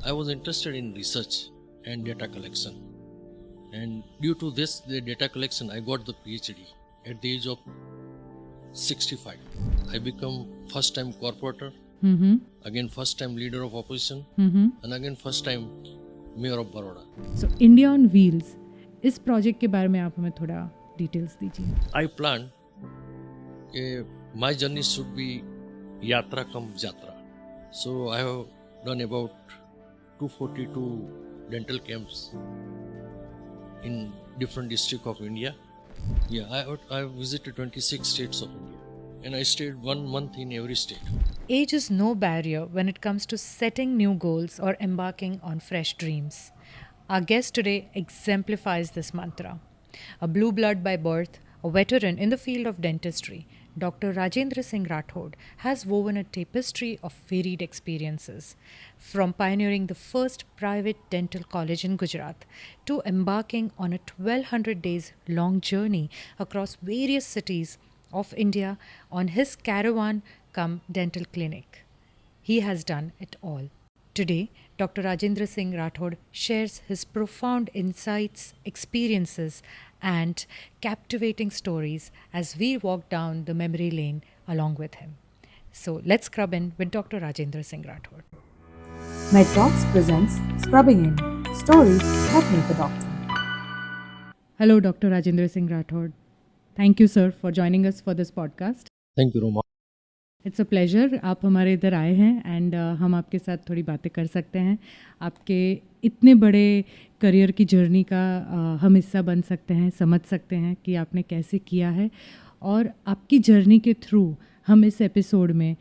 I was interested in research and data collection. And due to this, the data collection, I got the PhD at the age of 65. I become first time corporator, again first time leader of opposition, and again first time Mayor of Vadodara. So India on Wheels, इस project के बारे में आप हमें थोड़ा details दीजिए. I planned my journey should be yatra cum jatra. So I have done about 242 dental camps in different districts of India. Yeah, I visited 26 states of India, and I stayed 1 month in every state. Age is no barrier when it comes to setting new goals or embarking on fresh dreams. Our guest today exemplifies this mantra. A blue blood by birth, a veteran in the field of dentistry, Dr. Rajendrasinh Rathod has woven a tapestry of varied experiences, from pioneering the first private dental college in Gujarat to embarking on a 1200 days long journey across various cities of India on his caravan cum dental clinic. He has done it all. Today, Dr. Rajendrasinh Rathod shares his profound insights, experiences, and captivating stories as we walk down the memory lane along with him. So let's scrub in with Dr. Rajendrasinh Rathod. MedTalks presents Scrubbing In, stories that make a doctor. Hello, Dr. Rajendrasinh Rathod. Thank you, sir, for joining us for this podcast. Thank you, Roma. It's a pleasure आप हमारे इधर आए हैं and हम आपके साथ थोड़ी बातें कर सकते हैं. आपके इतने बड़े करियर की जर्नी का हम हिस्सा बन सकते हैं, समझ सकते हैं कि आपने कैसे किया है. और आपकी जर्नी के थ्रू हम इस एपिसोड में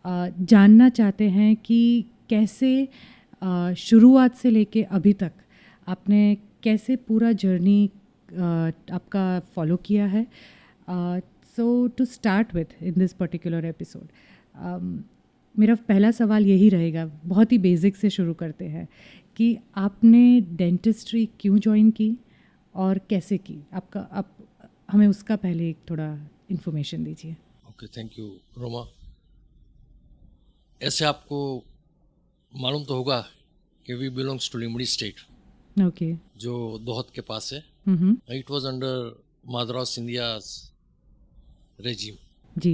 जानना चाहते हैं कि कैसे शुरुआत से लेके अभी तक आपने कैसे पूरा जर्नी आपका फॉलो किया है. So to start with in this particular episode, मेरा पहला सवाल यही रहेगा, बहुत ही बेसिक से शुरू करते हैं कि आपने डेंटिस्ट्री क्यों ज्वाइन की और कैसे की. आप हमें उसका पहले एक थोड़ा इन्फॉर्मेशन दीजिए. Okay, thank you Roma. ऐसे आपको मालूम तो होगा कि we belongs to Limbdi state. ओके. जो दोहत के पास है. It was under Madhavrao Scindia's regime. जी.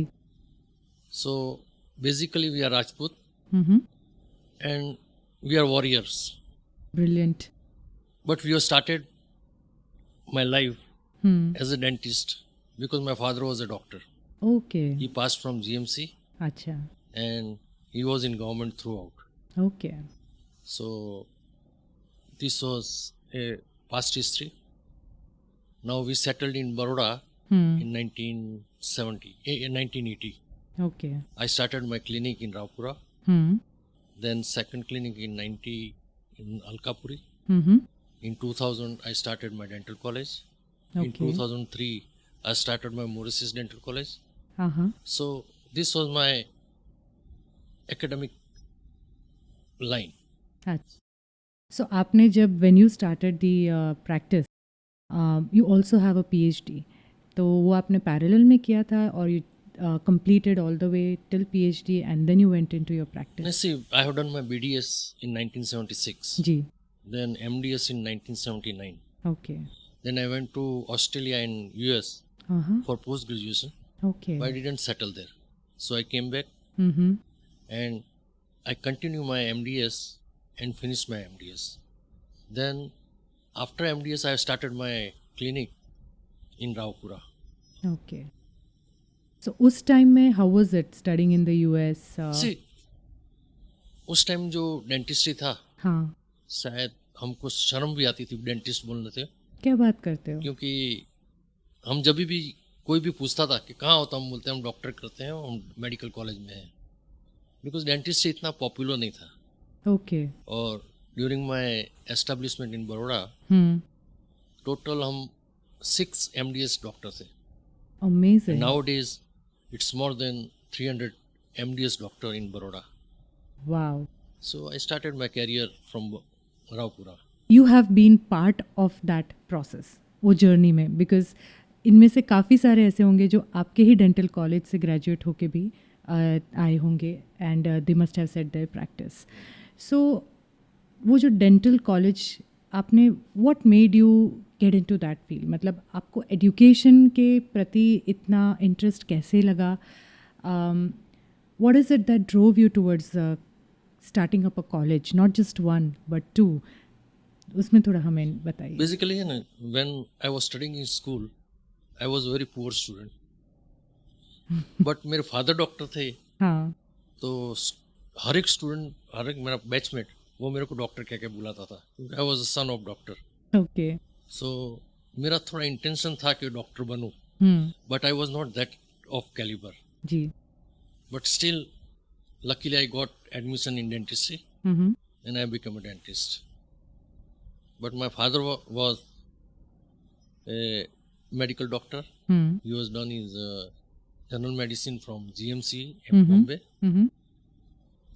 So basically we are Rajput and we are warriors. Brilliant. But we have started my life as a dentist because my father was a doctor. Okay. He passed from GMC. अच्छा. And he was in government throughout. Okay. So this was a past history. Now we settled in Baroda in 1980. Okay. I started my clinic in Raupura. Then second clinic in 90 in Alkapuri. In 2000 I started my dental college. In 2003 I started my Mauritius Dental College. So this was my academic line. अच्छा. So आपने जब when you started the practice, you also have a PhD. तो वो आपने parallel में किया था और you completed all the way till PhD and then you went into your practice. Let's see, I have done my BDS in 1976. जी. Then MDS in 1979. Okay. Then I went to Australia and US for post graduation. Okay. But I didn't settle there. So I came back and I continued my MDS and finished my MDS. Then after MDS I started my clinic in Raupura. Okay. So उस time में how was it studying in the US? See, उस time जो dentistry था, हाँ, शायद हमको शर्म भी आती थी डेंटिस्ट बोलने से. क्या बात करते हो? क्योंकि हम जब भी कोई भी पूछता था कि कहाँ होता, हम बोलते हैं हम डॉक्टर करते हैं, हम मेडिकल कॉलेज में हैं. बिकॉज डेंटिस्ट्री इतना पॉपुलर नहीं था. ओके. और during my establishment in Baroda total हम 6 MDS डॉक्टर थे. Amazing. Nowadays it's more than 300 MDS doctor in Baroda. Wow. So I started my career from Raupura. You have been part of that process, वो journey में, because इनमें से काफ़ी सारे ऐसे होंगे जो आपके ही डेंटल कॉलेज से ग्रेजुएट होके भी आए होंगे and they must have set their practice. So वो जो डेंटल कॉलेज आपने, what made you get into that field, मतलब आपको एजुकेशन के प्रति इतना इंटरेस्ट कैसे लगा? What is it that drove you towards starting up a college, not just one but two? उसमें थोड़ा हमें बताइए. बेसिकली है ना, when I was studying in school I was very poor student, but मेरे फादर डॉक्टर थे. हाँ. तो हर एक स्टूडेंट, हर एक मेरा बैचमेट वो मेरे को डॉक्टर कह के बुलाता था, क्योंकि I was the son of doctor. Okay. So मेरा थोड़ा इंटेंशन था कि डॉक्टर बनूं, but I was not that of calibre. जी. But still luckily I got admission in dentistry, and I became a dentist. But my father was a medical doctor. He was done his general medicine from GMC in Bombay.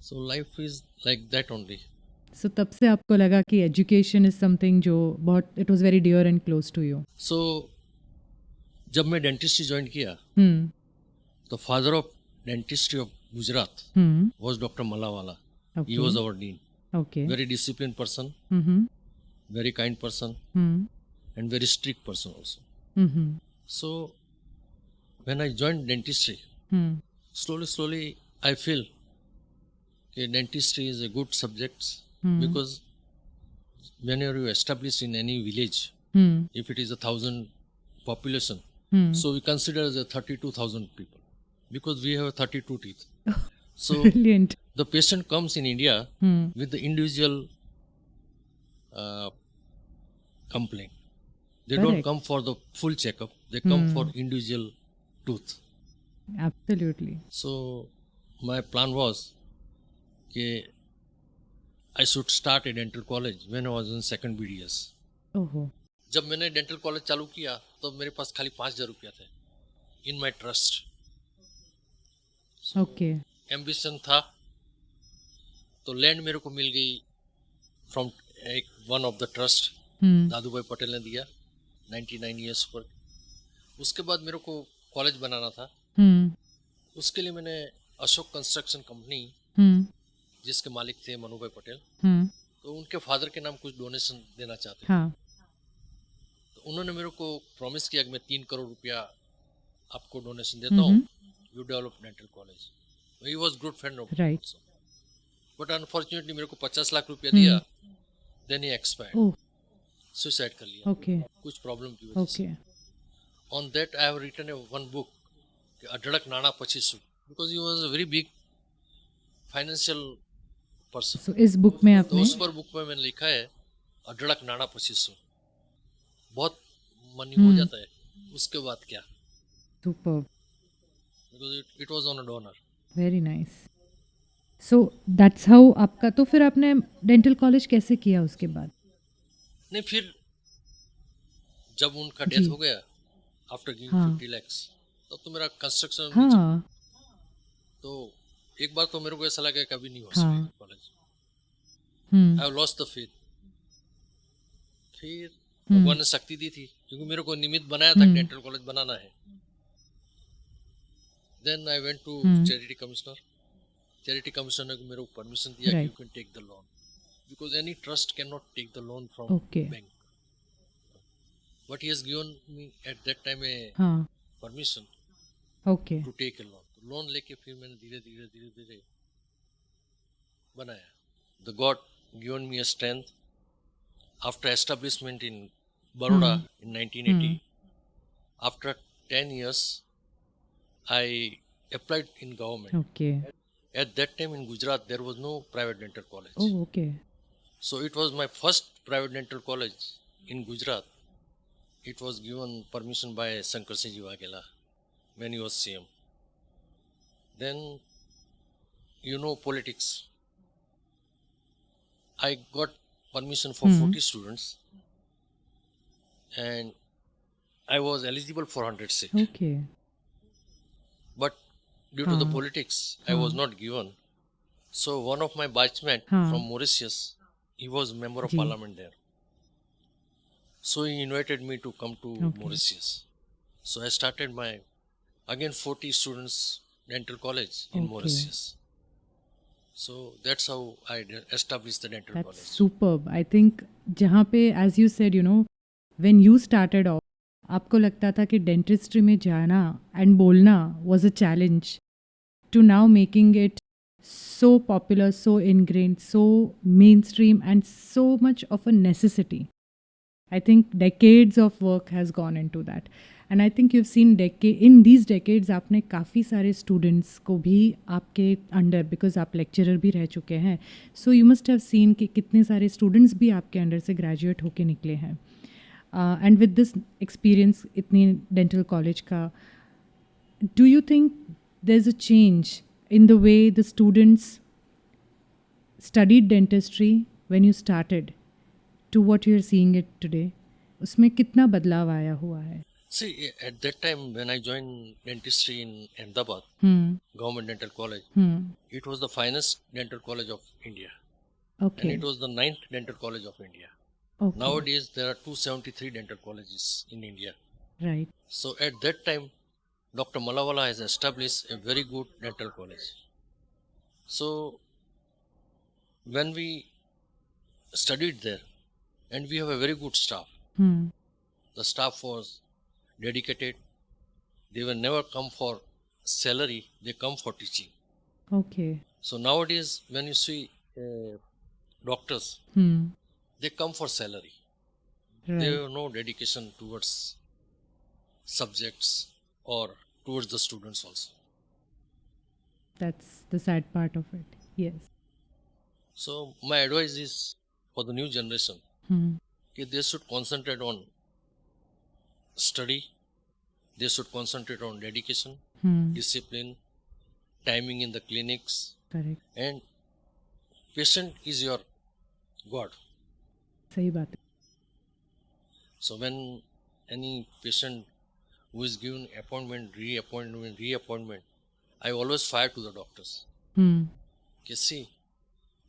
So life is like that only. So तब से आपको लगा कि education is something जो बहुत, it was very dear and close to you. So जब मैं dentistry join किया, तो father of dentistry of Gujarat was Dr. Malawala. Okay. He was our dean. Okay. Very disciplined person, very kind person, and very strict person also. So when I joined dentistry, slowly I feel that dentistry is a good subject, because whenever you establish in any village, if it is 1,000 population, so we consider as a 32,000 people, because we have 32 teeth. So Brilliant. the patient comes in India with the individual complaint. They don't Correct. come for the full checkup. They come for individual tooth. Absolutely. So my plan was that I should start a dental college when I was in second BDS. ओहो. जब मैंने dental college चालू किया तो मेरे पास खाली 5,000 रुपया थे इन माई ट्रस्ट. ओके. एम्बिशन था, तो लैंड मेरे को मिल गई फ्रॉम एक वन ऑफ द ट्रस्ट, दादू भाई पटेल ने दिया 99 ईयर्स पर. उसके बाद मेरे को कॉलेज बनाना था. उसके लिए मैंने अशोक कंस्ट्रक्शन कंपनी, जिसके मालिक थे मनु भाई पटेल, तो उनके फादर के नाम कुछ डोनेशन देना चाहते थे. तो उन्होंने मेरे को प्रॉमिस किया कि मैं 3 करोड़ रुपया आपको डोनेशन देता हूँ, you develop dental college. He was good friend of right. But unfortunately मेरे को 50 लाख रुपया दिया, देन ही एक्सपायर्ड, सुसाइड कर लिया. ओके. कुछ प्रॉब्लम की वजह से. On that I have written a one book, अढड़क नाना पचीसू, because he was a very big financial person. So इस बुक में तो आपने, उस पर बुक में मैंने लिखा है अढड़क नाना पचीसू, बहुत मनी हो जाता है, उसके बाद क्या, super, because it was on a donor. Very nice. So that's how आपका, तो फिर आपने डेंटल कॉलेज कैसे किया उसके बाद? नहीं, फिर जब उनका जी. डेथ हो गया आफ्टर गिविंग हाँ. 50 lakhs, तब तो मेरा कंस्ट्रक्शन, हाँ. तो एक बार तो मेरे को ऐसा लगा कभी नहीं हो हाँ. सकेगा college. I have lost the faith. फिर भगवान ने शक्ति दी थी, क्योंकि मेरे को निमित्त बनाया था डेंटल कॉलेज बनाना है. Then I went to charity commissioner. Charity commissioner ने मेरे को परमिशन दिया कि you can take the loan, because any trust can not take the loan from bank. But he has given me at that time a permission okay. To take a loan. Loan लेके फिर मैंने धीरे धीरे बनाया. The God given me a strength. After establishment in Baroda in 1980, after 10 years I applied in government. Okay. At that time in Gujarat there was no private dental college. Oh, okay. So it was my first private dental college in Gujarat. It was given permission by Shankar Singh Waghela when he was CM. Then, you know, politics. I got permission for 40 students, and I was eligible for 100 seats. Okay. But due to the politics, I was not given. So one of my batchmates from Mauritius, he was member of parliament there. So he invited me to come to Mauritius. So I started my, again 40 students dental college in Mauritius. So that's how I established the dental That's college. superb. I think जहाँ पे as you said, you know, when you started off, आपको लगता था कि dentistry में जाना and बोलना was a challenge to now making it so popular, so ingrained, so mainstream and so much of a necessity. I think decades of work has gone into that. And I think you've seen in these decades आपने काफ़ी सारे students को भी आपके under, because आप lecturer भी रह चुके हैं, so you must have seen कि कितने सारे स्टूडेंट्स भी आपके अंडर से ग्रेजुएट होके निकले हैं. एंड विद दिस एक्सपीरियंस इतनी डेंटल कॉलेज का, do you think there's a change in the way the students studied dentistry when you started to what you're seeing it today? उसमें कितना बदलाव आया हुआ है? See, at that time when I joined dentistry in Ahmedabad, Government Dental College, it was the finest dental college of India. Okay. And it was the 9th dental college of India. Okay. Nowadays, there are 273 dental colleges in India. Right. So at that time, Dr. Malawala has established a very good dental college. So when we studied there, and we have a very good staff, the staff was dedicated. They will never come for salary, they come for teaching. Okay. So nowadays, when you see doctors, they come for salary. Right. They have no dedication towards subjects or towards the students also. That's the sad part of it. Yes. So my advice is for the new generation, that they should concentrate on study, they should concentrate on dedication, discipline, timing in the clinics, Correct. and patient is your God. सही बात है. So when any patient who is given appointment, reappointment, I always fire to the doctors. Okay, see,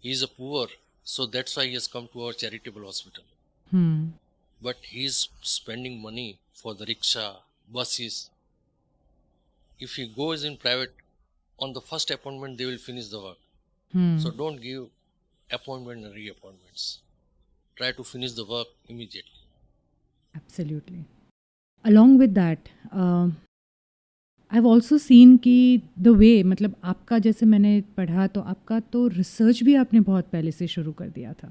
he is a poor, so that's why he has come to our charitable hospital. But he is spending money for the rickshaw, buses. If he goes in private, on the first appointment they will finish the work. So don't give appointment and reappointments. Try to finish the work immediately. Absolutely. Along with that, I've also seen कि the way, मतलब आपका जैसे मैंने पढ़ा तो आपका तो research भी आपने बहुत पहले से शुरू कर दिया था,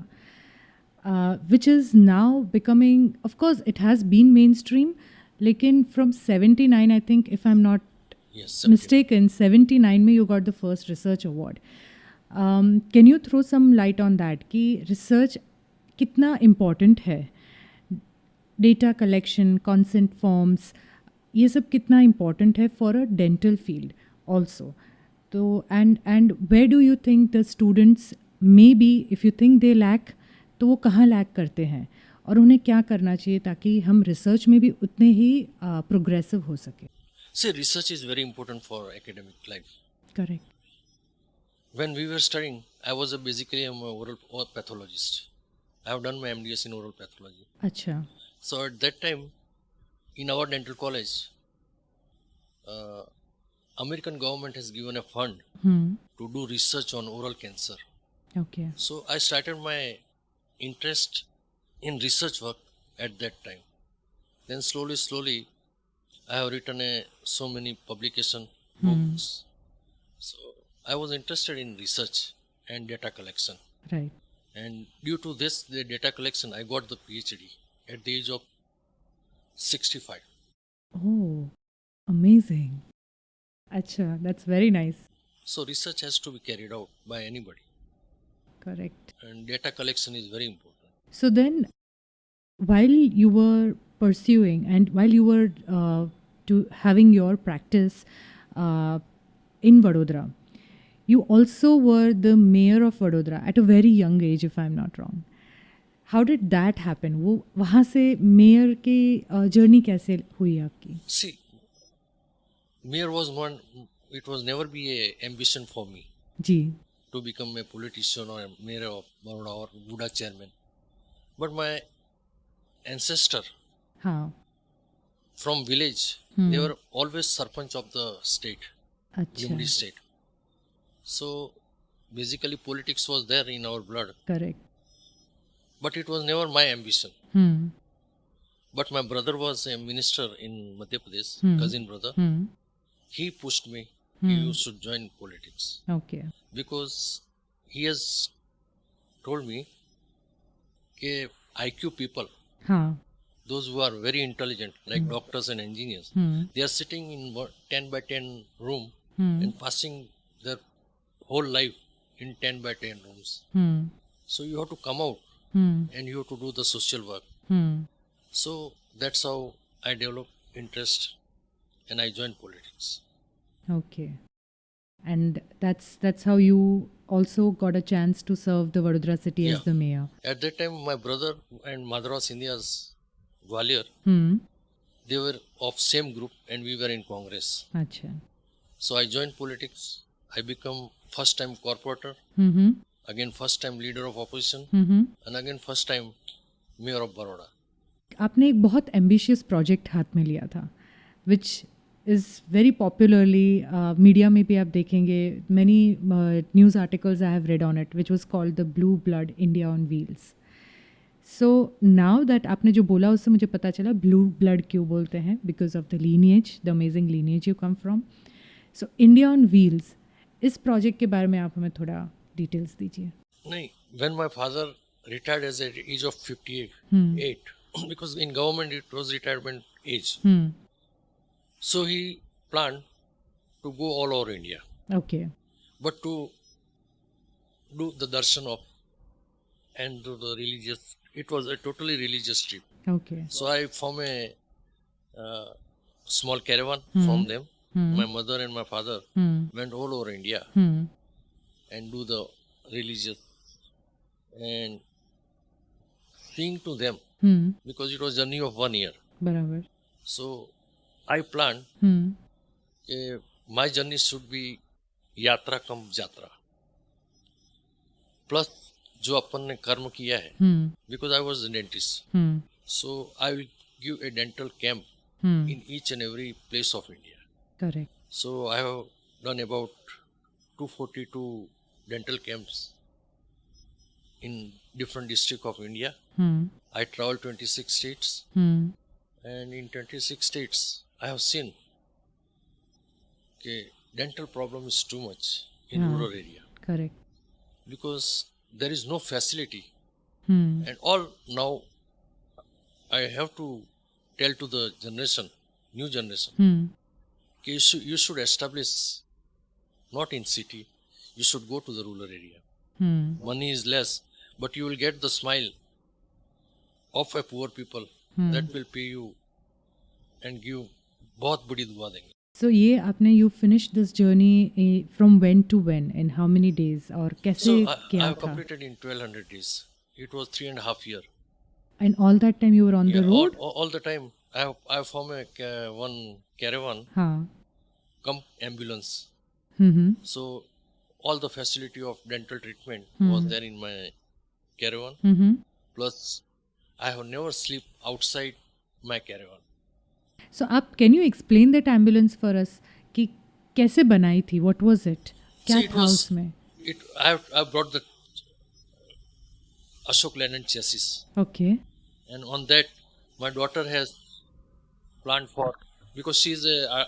which is now becoming, of course it has been mainstream, लेकिन from 79, I think, if I'm not mistaken, 79 में you got the first research award. Can you throw some light on that कि research कितना important है? Data collection, consent forms, ये सब कितना important है for a dental field also. तो and where do you think the students, maybe if you think they lack, तो वो कहाँ lack करते हैं और उन्हें क्या करना चाहिए ताकि हम research में भी उतने ही progressive हो सके? See, research is very important for academic life. Correct. When we were studying, I was basically an oral pathologist. I have done my MDS in oral pathology. अच्छा. So at that time, in our dental college, American government has given a fund to do research on oral cancer. Okay. So I started my interest in research work at that time. Then slowly, I have written so many publication books. So I was interested in research and data collection. Right. And due to this, the data collection, I got the PhD at the age of 65. Oh, amazing. Acha, that's very nice. So research has to be carried out by anybody. Correct. And data collection is very important. So then, while you were pursuing and while you were having your practice in Vadodara, you also were the mayor of Vadodara at a very young age, if I'm not wrong. How did that happen? वो वहाँ से mayor की journey कैसे हुई आपकी? See, mayor was one. It was never be a ambition for me. Ji. To become a politician or a mayor of Baroda or Buddha chairman. But my ancestor from village, they were always sarpanch of the state, अच्छा. Jumri state. So basically politics was there in our blood. Correct. But it was never my ambition. Hmm. But my brother was a minister in Madhya Pradesh, cousin brother. He pushed me. You should join politics. Okay. Because he has told me that IQ people, हाँ. those who are very intelligent, like doctors and engineers, they are sitting in 10 by 10 room and passing their whole life in 10 by 10 rooms. So you have to come out and you have to do the social work. So that's how I developed interest and I joined politics. Okay. And that's how you also got a chance to serve the Vadodara city as the mayor. At that time, my brother and Madras India's Gwalior, they were of same group and we were in Congress. Acha. So I joined politics. I become first time corporator, again first time leader of opposition, and again first time mayor of Baroda. आपने एक बहुत ambitious project हाथ में लिया था which is very popularly media में भी आप देखेंगे many news articles I have read on it which was called the blue blood India on wheels. So now that आपने जो बोला उससे मुझे पता चला ब्लू ब्लड क्यों बोलते हैं, because of the lineage, the amazing lineage you come from. So India on wheels, इस प्रोजेक्ट के बारे में आप हमें थोड़ा डिटेल्स दीजिए. नहीं, when my father retired as at age of 58, because in government it was retirement age. So he planned to go all over India. Okay. But to do the darshan of and do the religious, it was a totally religious trip. Okay. So I formed a small caravan from them. My mother and my father went all over India and do the religious and sing to them because it was a journey of 1 year. बराबर. So I planned my journey should be yatra kam jatra. Plus जो अपन ने कर्म किया है, because I was a dentist. So I will give a dental camp in each and every place of India. Correct. So I have done about 242 dental camps in different districts of India. I traveled 26 states, and in 26 states I have seen that dental problem is too much in rural area. Correct. Because there is no facility, and all now I have to tell to the generation, new generation, that you should establish not in city, you should go to the rural area. Money is less, but you will get the smile of a poor people that will pay you and give बहुत बड़ी दुआ देंगे. So ये आपने you finished this journey from when to when, in how many days, और कैसे So I क्या have था? completed in 1200 days. It was 3.5 years. And all that time you were on the road? All the time I have formed one caravan, हाँ. come ambulance. So all the facility of dental treatment was there in my caravan. Plus I have never sleep outside my caravan. So आप can you explain that ambulance for us कि कैसे बनाई थी? What was it? क्या See, it था was- उसमें? I brought the Ashok Leyland chassis, Okay. and on that my daughter has planned for, because she is a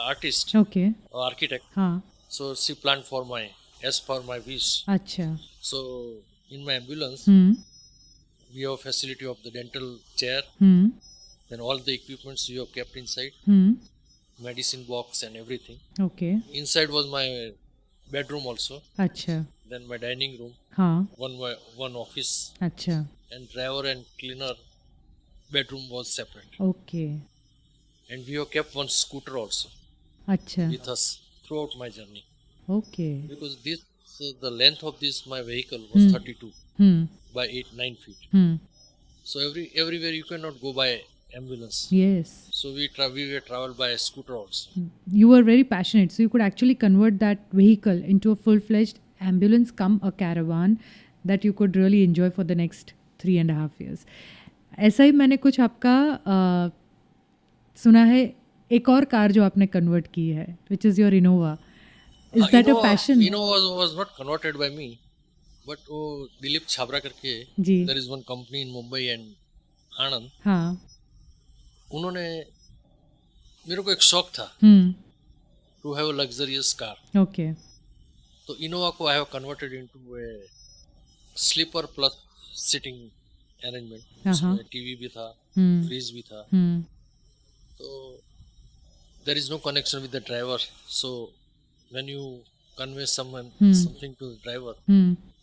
artist Okay. or architect, हाँ. so she planned for as per my wish. अच्छा. So in my ambulance we have facility of the dental chair, then all the equipments you have kept inside, medicine box and everything. Okay. Inside was my bedroom also, अच्छा. then my dining room, हाँ. one office, अच्छा. and driver and cleaner bedroom was separate. Okay. And we have kept one scooter also अच्छा. with us throughout my journey, Okay. because the length of this my vehicle was 32 by 9 feet. So everywhere you cannot go by ambulance. Yes. So we were travel by a scooter also. You were very passionate, so you could actually convert that vehicle into a full-fledged ambulance come a caravan that you could really enjoy for the next 3.5 years. ऐसा ही मैंने कुछ आपका सुना है, एक और car जो आपने कन्वर्ट की है, which is your Innova. Is that a passion? Was not converted by me, but Dilip Chhabra करके जी there is one company in Mumbai and Anand. हाँ उन्होंने मेरे को एक शौक था to have a luxurious car. Okay तो इनोवा को I have converted into a sleeper plus sitting arrangement. उसमें टीवी भी था, फ्रिज भी था. तो there is no connection with the driver. So when you convey something to the driver,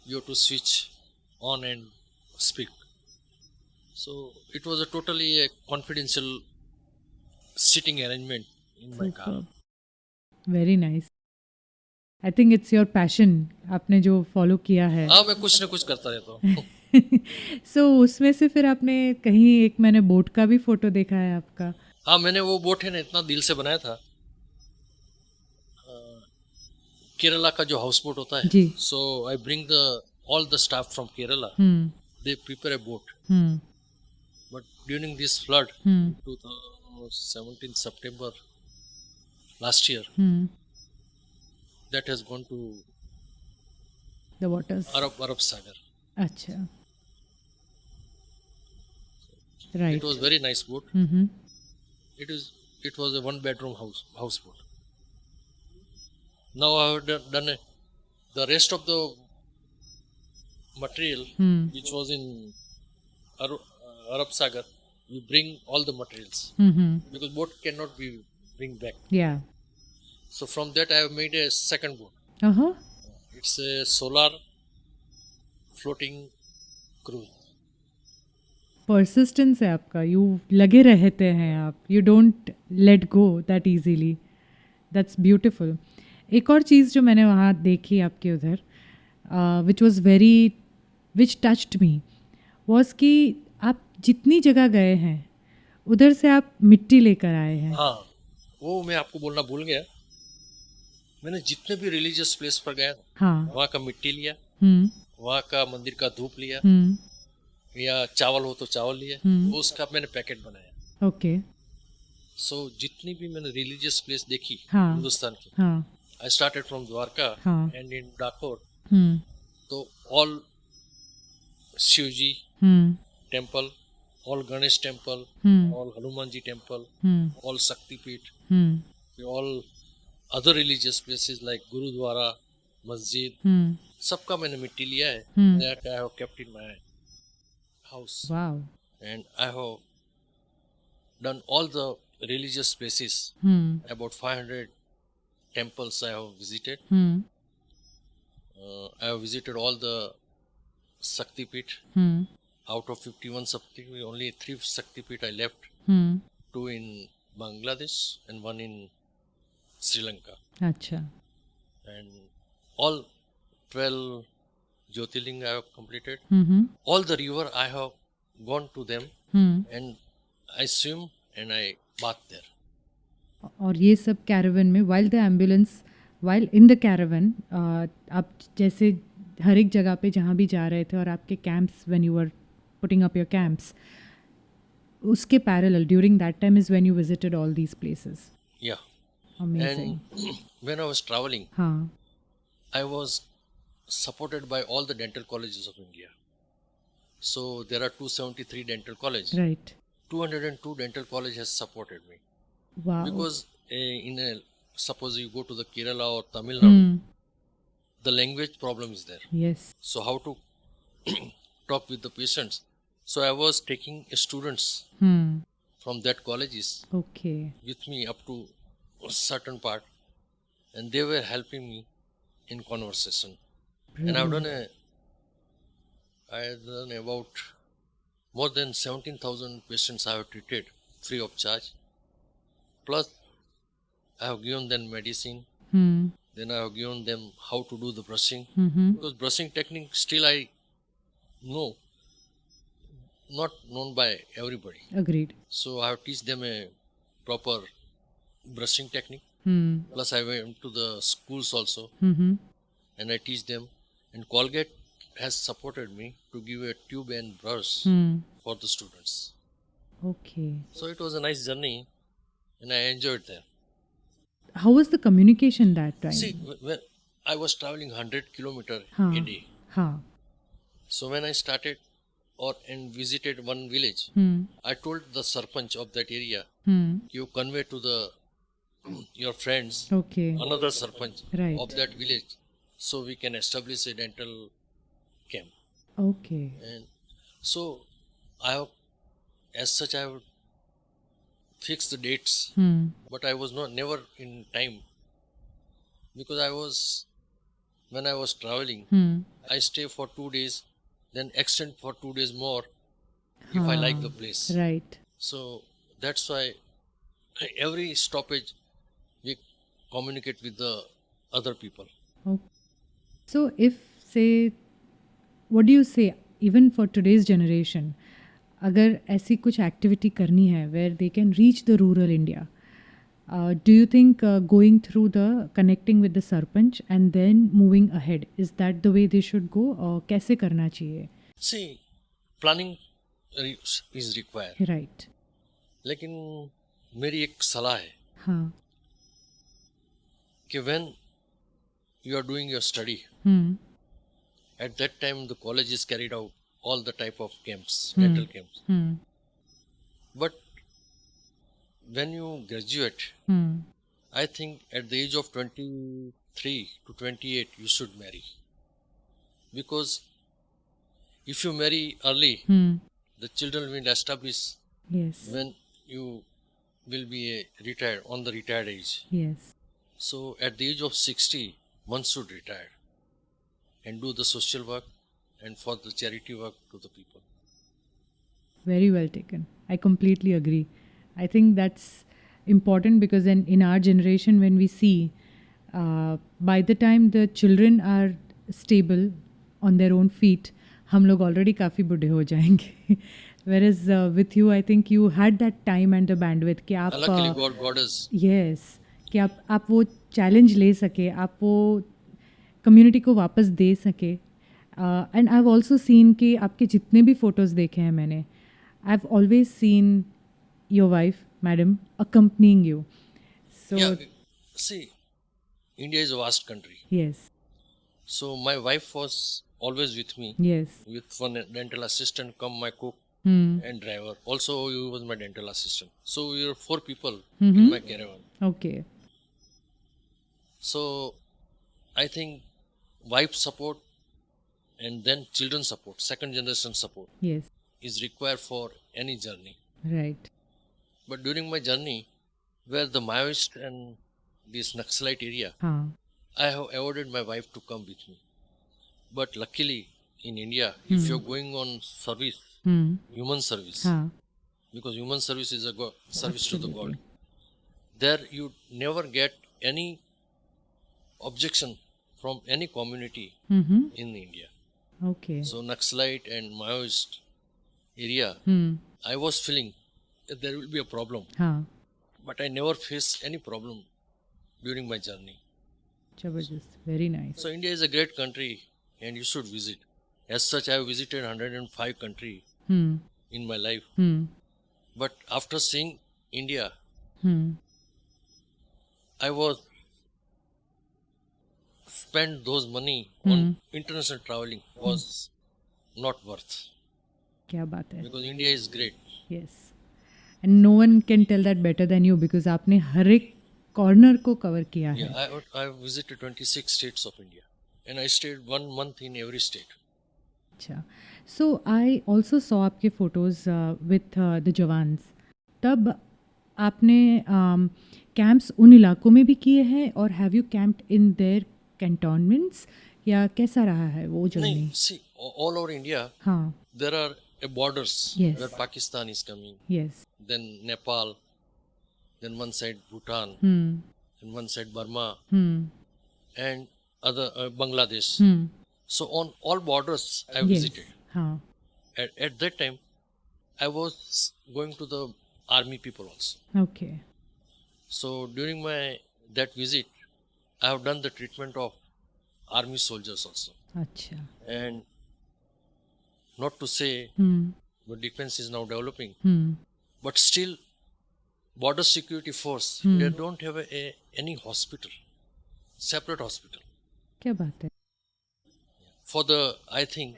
you have to switch on and speak. So it was a totally a confidential sitting arrangement in my car. Very nice. I think it's your passion, आपने जो follow किया है. हाँ, मैं कुछ ना कुछ करता रहता हूँ. सो उसमें से फिर आपने कहीं एक मैंने बोट का भी फोटो देखा है आपका. हाँ, मैंने वो बोट है ना इतना दिल से बनाया था. केरला का जो हाउस बोट होता है, so I bring all the staff from Kerala. They prepare a boat. But during this flood 2017 September last year, that has gone to the waters. Arab Sagar. अच्छा. Right. It was very nice boat. It was a one bedroom houseboat. Now I have done the rest of the material which was in Arab Sagar. We bring all the materials because boat cannot be bring back. Yeah. So from that I have made a second boat. It's a solar floating cruise. Persistence है आपका. You लगे रहते हैं आप. You don't let go that easily. That's beautiful. एक और चीज़ जो मैंने वहाँ देखी आपके उधर, which touched me, was कि आप जितनी जगह गए हैं उधर से आप मिट्टी लेकर आए हैं. हाँ, वो मैं आपको बोलना भूल गया. मैंने जितने भी रिलीजियस प्लेस पर गया, वहाँ का मिट्टी लिया, वहाँ का मंदिर का धूप लिया, या चावल हो तो चावल लिया, वो उसका मैंने पैकेट बनाया. ओके. सो जितनी भी मैंने रिलीजियस प्लेस देखी हिंदुस्तान की, I started from Dwarka and in Dakor. तो all Shivji temple, all Ganesh temple, all Hanumanji temple, all Shakti Peeth, all other religious places like Gurudwara, Masjid, सबका मैंने मिट्टी लिया है. That I have kept in my house. Wow. And I have done all the religious places. About 500 temples I have visited. I have visited all the Shakti Peeth. Out of 51 Shakti Peeth, only 3 Shakti Peeth I left. 2 in Bangladesh and 1 in Sri Lanka. Acha. And all 12 Jyotirlinga I have completed. All the river I have gone to them and I swim and I bath there. और ये सब caravan में, while in the caravan, आप जैसे हर एक जगह पे जहाँ भी जा रहे थे और आपके camps, when you were putting up your camps, uske parallel during that time is when you visited all these places. Yeah. Amazing. And when I was traveling, I was supported by all the dental colleges of India. So there are 273 dental colleges. Right. 202 dental college has supported me. Wow. Because suppose you go to the Kerala or Tamil Nadu, the language problem is there. Yes. So how to talk with the patients? So I was taking students from that colleges with me up to a certain part, and they were helping me in conversation. Brilliant. And I have done about more than 17,000 patients I have treated free of charge. Plus, I have given them medicine. Then I have given them how to do the brushing. Because brushing technique still I know, not known by everybody. Agreed. So I have teach them a proper brushing technique. Plus I went to the schools also and I teach them. And Colgate has supported me to give a tube and brush for the students. Okay. So it was a nice journey and I enjoyed that. how was the communication that time? See, when I was traveling 100 kilometer हाँ, a day. हाँ, So when I started and visited one village, I told the sarpanch of that area, you convey to the your friends okay, another sarpanch Right. of that village, so we can establish a dental camp. okay, And so I have, as such, I have fixed the dates, but I was never in time, because when I was traveling, I stay for 2 days, then extend for 2 days more if I like the place. right. So that's why every stoppage we communicate with the other people. Okay. So if say, what do you say, even for today's generation, अगर ऐसी कुछ activity करनी है where they can reach the rural India, do you think going through the connecting with the sarpanch and then moving ahead, is that the way they should go, or कैसे करना चाहिए? See, planning is required. Right. लेकिन मेरी एक सलाह है हाँ. कि when you are doing your study, at that time the college is carried out all the type of camps, dental camps. But when you graduate, I think at the age of 23 to 28 you should marry, because if you marry early, the children will establish Yes. when you will be retired on the retired age. Yes. So at the age of 60, one should retire and do the social work and for the charity work to the people. Very well taken. I completely agree. I think that's important because then in our generation, when we see, by the time the children are stable on their own feet, हम लोग already काफ़ी बूढ़े हो जाएंगे. Whereas with you, I think you had that time and the bandwidth कि आप Luckily, God has. yes, कि आप वो challenge ले सके, आप वो community को वापस दे सके. And I've also seen कि आपके जितने भी photos देखे हैं मैंने, I've always seen your wife, madam, accompanying you. So Yeah, see, India is a vast country. yes, So my wife was always with me. yes, With one dental assistant, come my cook and driver. Also, he was my dental assistant. So we were 4 people in my caravan. okay, So I think wife support and then children support, second generation support yes, is required for any journey. right, But during my journey, where the Maoist and this Naxalite area, हाँ, I have avoided my wife to come with me. But luckily, in India, if you're going on service, human service, हाँ, because human service is a service to the God, there you never get any objection from any community in India. okay, So Naxalite and Maoist area, I was feeling that there will be a problem, हाँ, but I never faced any problem during my journey. जबरदस्त, very nice. So India is a great country and you should visit. As such, I have visited 105 countries in my life. But after seeing India, I was spend those money on international traveling was not worth, क्या बात है? because India is great. Yes, and no one can tell that better than you because आपने हर एक corner को cover किया है. Yeah, I visited 26 states of India and I stayed 1 month in every state. अच्छा, so I also saw आपके photos with the jawans. तब आपने camps उन इलाकों में भी किए हैं और have you camped in their cantonments या कैसा रहा है वो journey? No, see, all over India, हाँ, there are borders Yes. where Pakistan is coming, yes, then Nepal, then one side Bhutan, and one side Burma, and other Bangladesh. So on all borders I yes, visited. हाँ, At that time, I was going to the army people also. okay, So during that visit, I have done the treatment of army soldiers also. अच्छा, And not to say the defense is now developing, but still border security force, they don't have any hospital, separate hospital. क्या बात है? For the, I think,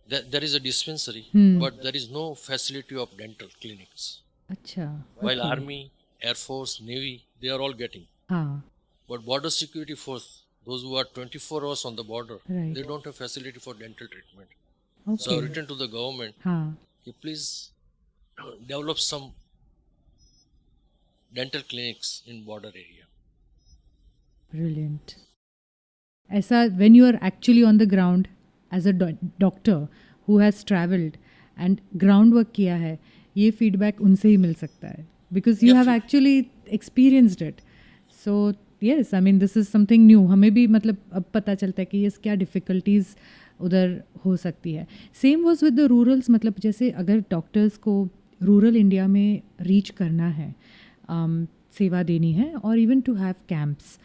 that there is a dispensary, but there is no facility of dental clinics. अच्छा. While Army, Air Force, Navy, they are all getting. हाँ. But border security force, those who are 24 hours on the border, Right. they don't have facility for dental treatment. Okay. So I written to the government, हाँ. please develop some dental clinics in border area. Brilliant. ऐसा when you are actually on the ground as a doctor who has traveled and ground work किया है, ये feedback उनसे ही मिल सकता है because you have actually experienced it. So yes, I mean this is something new. हमें भी मतलब अब पता चलता है कि ये क्या difficulties उधर हो सकती है. Same was with the rurals, मतलब जैसे अगर डॉक्टर्स को रूरल इंडिया में रीच करना है, सेवा देनी है और इवन टू हैव कैंप्स,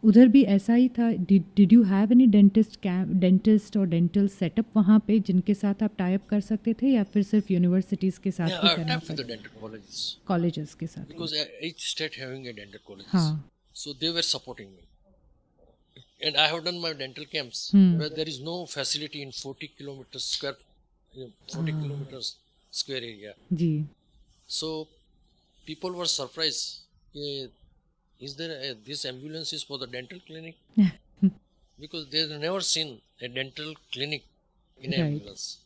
उधर भी ऐसा ही था. Did you have any dentist और डेंटल सेटअप वहाँ पे जिनके साथ आप टाई अप कर सकते थे या फिर सिर्फ यूनिवर्सिटीज़ के साथ ही करना with the dental colleges. Colleges के साथ? Because each state having a dental college. हाँ. So they were supporting me. And I have done my dental camps where there is no facility in 40 kilometers square area. Ji. So people were surprised. Is there this ambulance is for the dental clinic? Because they have never seen a dental clinic in an ambulance.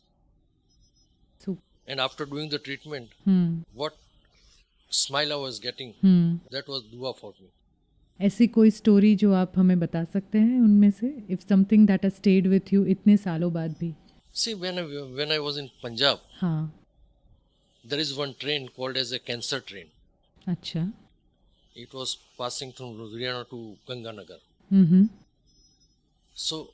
So, and after doing the treatment, what smile I was getting, that was dua for me. ऐसी कोई story जो आप हमें बता सकते हैं उनमें से, if something that has stayed with you इतने सालों बाद भी? See, when I was in Punjab, हाँ. there is one train called as a cancer train. अच्छा. It was passing from Ludhiana to Ganganagar. So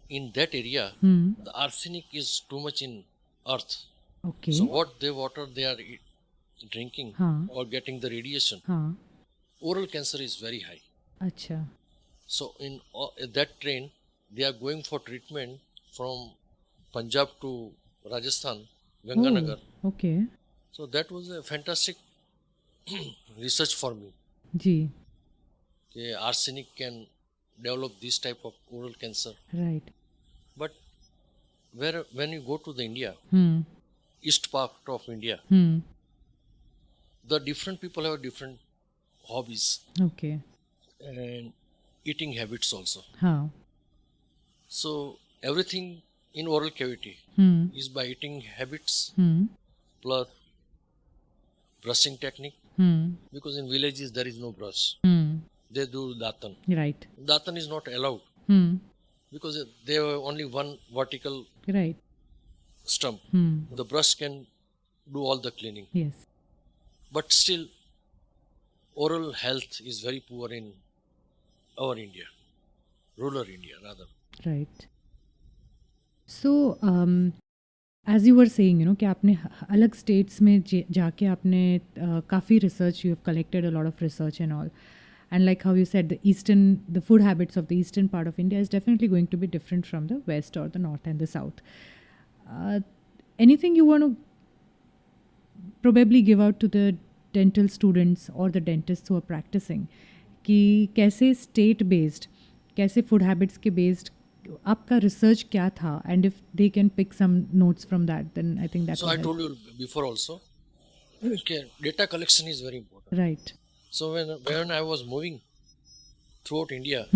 in that area, the arsenic is too much in earth. Okay. So what water they are drinking हाँ. or getting the radiation, हाँ. oral cancer is very high. अच्छा. So in that train, they are going for treatment from Punjab to Rajasthan, Ganganagar. Oh, okay. So that was a fantastic research for me. जी. कि arsenic can develop this type of oral cancer. Right. But when you go to the India, east part of India, the different people have different hobbies. Okay. And eating habits also. हाँ. So everything in oral cavity is by eating habits plus brushing technique. Because in villages there is no brush. They do datan. Right. Datan is not allowed because they have only one vertical stump. The brush can do all the cleaning. Yes. But still, oral health is very poor in our India, rural India rather. Right. So, as you were saying, कि आपने अलग states में जाके आपने काफ़ी research, you have collected a lot of research and all. And like how you said, the food habits of the eastern part of India is definitely going to be different from the west or the north and the south. Anything you want to probably give out to the dental students or the dentists who are practicing, कि कैसे state based, कैसे food habits के based आपका research क्या था, and if they can pick some notes from that, then I think that. So I told you before also, okay, data collection is very important. Right. So when I was moving throughout India,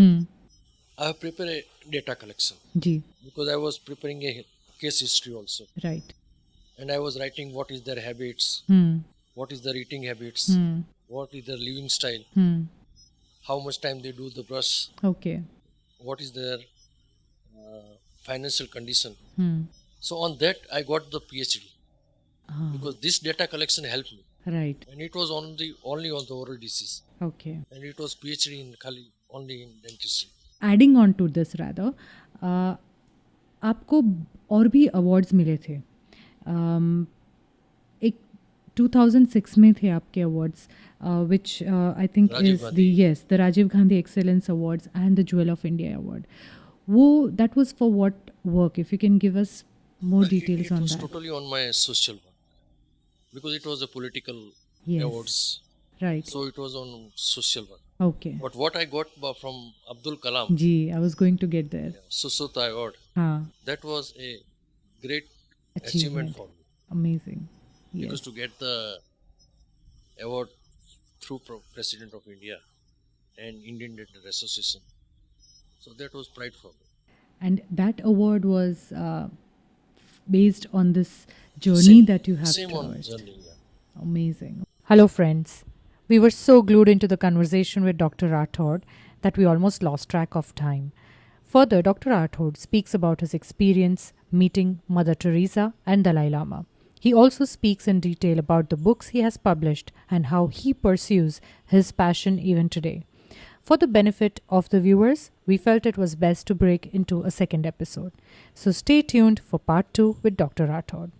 I have prepared a data collection. Ji. Because I was preparing a case history also. Right. And I was writing what is their habits, what is their eating habits, what is their living style, how much time they do the brush, okay, what is their financial condition. So on that I got the PhD because this data collection helped me. Right. And it was only on the oral disease. Okay. And it was PhD in only in dentistry. Adding on to this rather, आपको और भी awards मिले थे. एक 2006 में थे आपके awards, which I think is the Rajiv Gandhi Excellence Awards and the Jewel of India Award. That was for what work? If you can give us more details on that. It was totally on my social work. because it was a political Yes. awards, Right. so it was on social one. Okay. But what I got from Abdul Kalam, Ji, I was going to get there. Susota Award, हाँ. that was a great Achievement. achievement for me. Amazing. Yes. Because to get the award through President of India and Indian Dental Association, so that was pride for me. And that award was based on this journey Same- that you have same on traversed. journey. Yeah. Amazing. Hello, friends. We were so glued into the conversation with Dr. Rathod that we almost lost track of time. Further, Dr. Rathod speaks about his experience meeting Mother Teresa and Dalai Lama. He also speaks in detail about the books he has published and how he pursues his passion even today. For the benefit of the viewers, we felt it was best to break into a second episode. So stay tuned for part 2 with Dr. Rathod.